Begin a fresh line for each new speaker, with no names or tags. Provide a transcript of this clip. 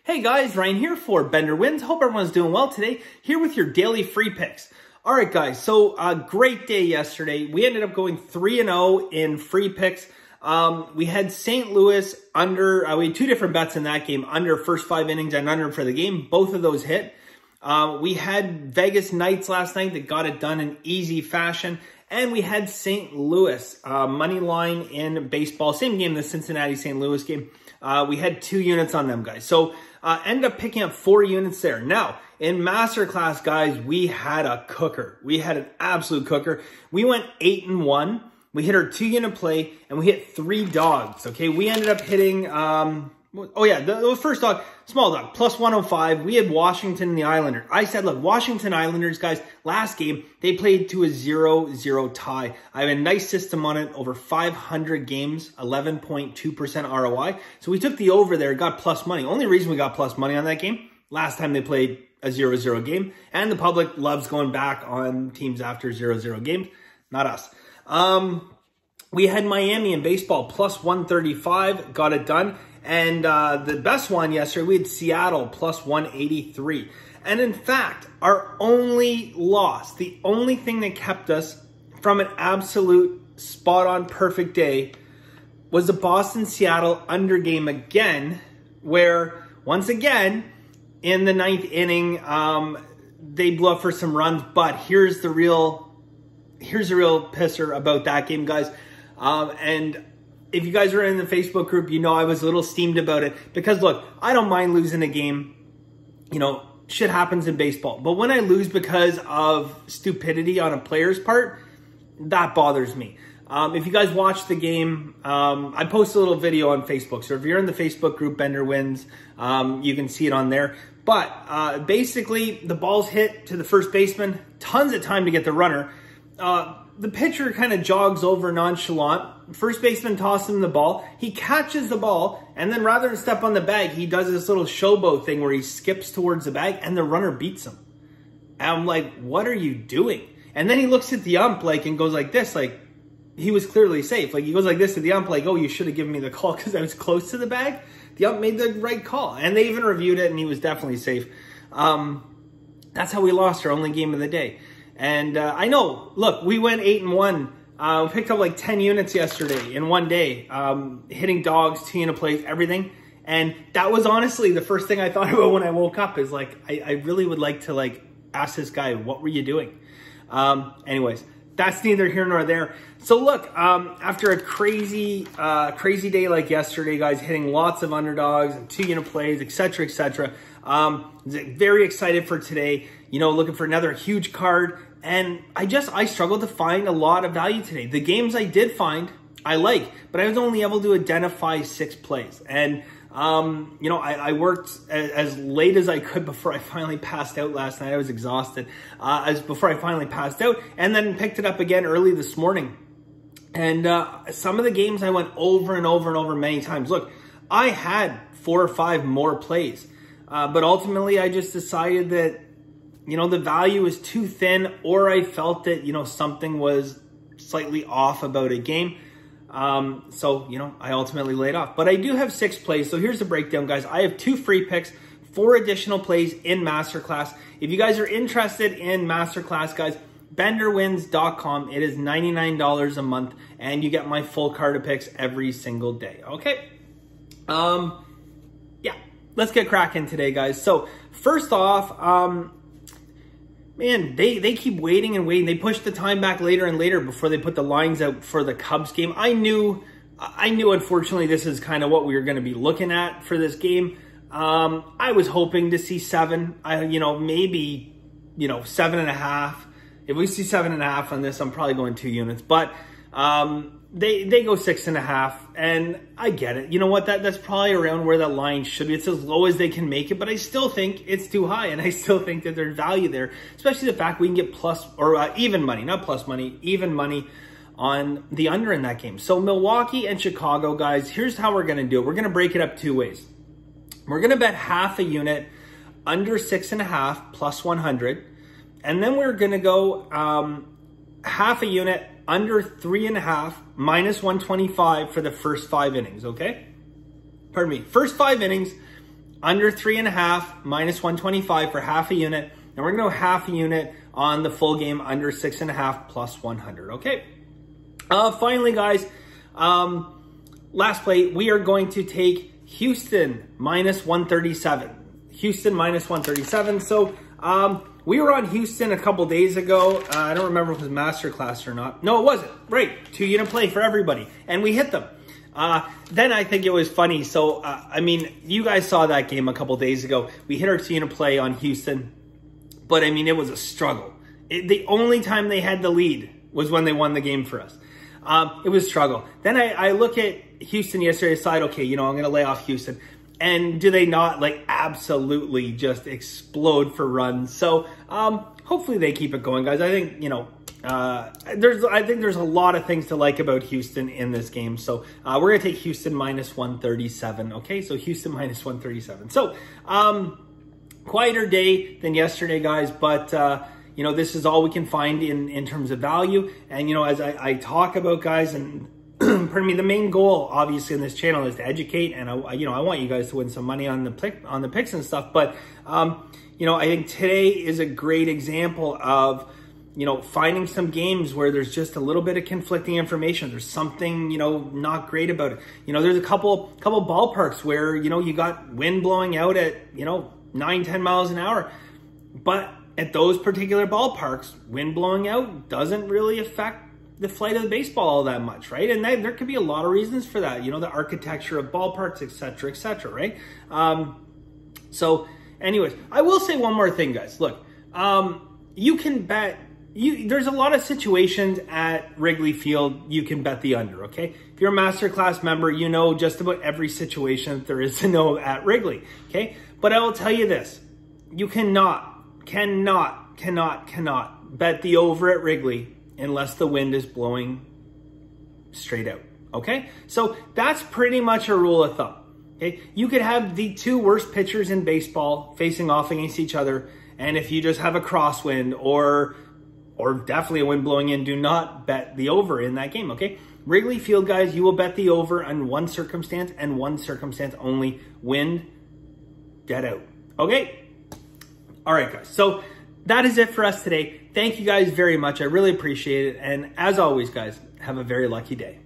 Hey guys, Ryan here for Bender Wins. Hope everyone's doing well today. Here with your daily free picks. All right, guys. So a great day yesterday. We ended up going 3-0 in free picks. We had St. Louis under. We had two different bets in that game: under first 5 innings and under for the game. Both of those hit. We had Vegas Knights last night that got it done in easy fashion. And we had St. Louis money line in baseball. Same game, the Cincinnati-St. Louis game. We had 2 units on them, guys. So ended up picking up 4 units there. Now, in Masterclass, guys, we had a cooker. We had an absolute cooker. We went 8-1. We hit our 2-unit play, and we hit 3 dogs, okay? We ended up hitting, the first dog, small dog, plus 105. We had Washington and the Islanders. I said, look, Washington Islanders, guys, last game, they played to a 0-0 tie. I have a nice system on it, over 500 games, 11.2% ROI. So we took the over there, got plus money. Only reason we got plus money on that game, last time they played a 0-0 game, and the public loves going back on teams after 0-0 games, not us. We had Miami in baseball, plus 135, got it done. And the best one yesterday, we had Seattle, plus 183. And in fact, our only loss, the only thing that kept us from an absolute spot-on perfect day was the Boston-Seattle under game again, where, once again, in the 9th inning, they blew up for some runs. But here's the real pisser about that game, guys. And if you guys are in the Facebook group, you know I was a little steamed about it. Because, look, I don't mind losing a game. You know, shit happens in baseball. But when I lose because of stupidity on a player's part, that bothers me. If you guys watch the game, I post a little video on Facebook. So if you're in the Facebook group, Bender Wins, you can see it on there. But basically, the ball's hit to the first baseman. Tons of time to get the runner. The pitcher kind of jogs over nonchalant. First baseman tosses him the ball. He catches the ball, and then rather than step on the bag, he does this little showboat thing where he skips towards the bag, and the runner beats him. And I'm like, what are you doing? And then he looks at the ump and goes like this, like he was clearly safe. Like he goes like this to the ump, like, oh, you should have given me the call because I was close to the bag. The ump made the right call, and they even reviewed it, and he was definitely safe. That's how we lost our only game of the day. And I know, look, we went 8-1. We picked up like 10 units yesterday in one day, hitting dogs, 2-unit plays, everything. And that was honestly the first thing I thought about when I woke up is like, I really would like to ask this guy, what were you doing? Anyways, that's neither here nor there. So look, after a crazy day like yesterday, guys, hitting lots of underdogs and 2-unit plays, etc., etc. Very excited for today. You know, looking for another huge card. And I struggled to find a lot of value today. The games I did find, I like, but I was only able to identify 6 plays. And, you know, I worked as late as I could before I finally passed out last night. I was exhausted before I finally passed out, and then picked it up again early this morning. And some of the games I went over and over and over many times. Look, I had 4 or 5 more plays, but ultimately I just decided that, you know, the value was too thin, or I felt that, you know, something was slightly off about a game. So, you know, I ultimately laid off. But I do have 6 plays. So here's the breakdown, guys. I have 2 free picks, 4 additional plays in Masterclass. If you guys are interested in Masterclass, guys, benderwins.com. It is $99 a month, and you get my full card of picks every single day. Okay? Yeah, let's get cracking today, guys. So first off, man, they keep waiting and waiting. They push the time back later and later before they put the lines out for the Cubs game. I knew unfortunately this is kind of what we were going to be looking at for this game. I was hoping to see 7, you know, maybe, you know, 7.5. If we see 7.5 on this, I'm probably going 2 units, but they go 6.5, and I get it. You know what? That's probably around where that line should be. It's as low as they can make it, but I still think it's too high, and I still think that there's value there, especially the fact we can get plus or even money, not plus money, even money on the under in that game. So Milwaukee and Chicago, guys, here's how we're going to do it. We're going to break it up 2 ways. We're going to bet half a unit under 6.5 plus 100, and then we're going to go half a unit under 3.5 minus 125 for the first 5 innings, okay? Pardon me. First 5 innings, under 3.5, minus 125 for half a unit. And we're going to go half a unit on the full game under 6.5 plus 100. Okay. Finally, guys, last play, we are going to take Houston minus 137. Houston minus 137. So we were on Houston a couple days ago. I don't remember if it was Masterclass or not. No, it wasn't. Right. 2-unit play for everybody. And we hit them. Then I think it was funny. So, I mean, you guys saw that game a couple days ago. We hit our 2-unit play on Houston. But, I mean, it was a struggle. The only time they had the lead was when they won the game for us. It was a struggle. Then I look at Houston yesterday and decide, okay, you know, I'm going to lay off Houston. And do they not, like, absolutely just explode for runs? So, hopefully they keep it going, guys. I think, you know, I think there's a lot of things to like about Houston in this game. So, we're going to take Houston minus 137. Okay, so Houston minus 137. So, quieter day than yesterday, guys, but you know, this is all we can find in terms of value. And you know, as I talk about, guys, and pardon me, the main goal obviously in this channel is to educate, and I want you guys to win some money on the picks and stuff. But you know, I think today is a great example of, you know, finding some games where there's just a little bit of conflicting information. There's something, you know, not great about it. You know, there's a couple ballparks where, you know, you got wind blowing out at, you know, 9-10 miles an hour. But at those particular ballparks, wind blowing out doesn't really affect the flight of the baseball all that much, right? And there could be a lot of reasons for that. You know, the architecture of ballparks, et cetera, right? So anyways, I will say one more thing, guys. Look, you can bet, there's a lot of situations at Wrigley Field you can bet the under, okay? If you're a Masterclass member, you know just about every situation that there is to know at Wrigley, okay? But I will tell you this, you cannot bet the over at Wrigley unless the wind is blowing straight out, okay? So that's pretty much a rule of thumb, okay? You could have the two worst pitchers in baseball facing off against each other, and if you just have a crosswind or definitely a wind blowing in, do not bet the over in that game, okay? Wrigley Field, guys, you will bet the over on one circumstance and one circumstance only: wind, get out, okay? All right, guys, so that is it for us today. Thank you guys very much. I really appreciate it. And as always, guys, have a very lucky day.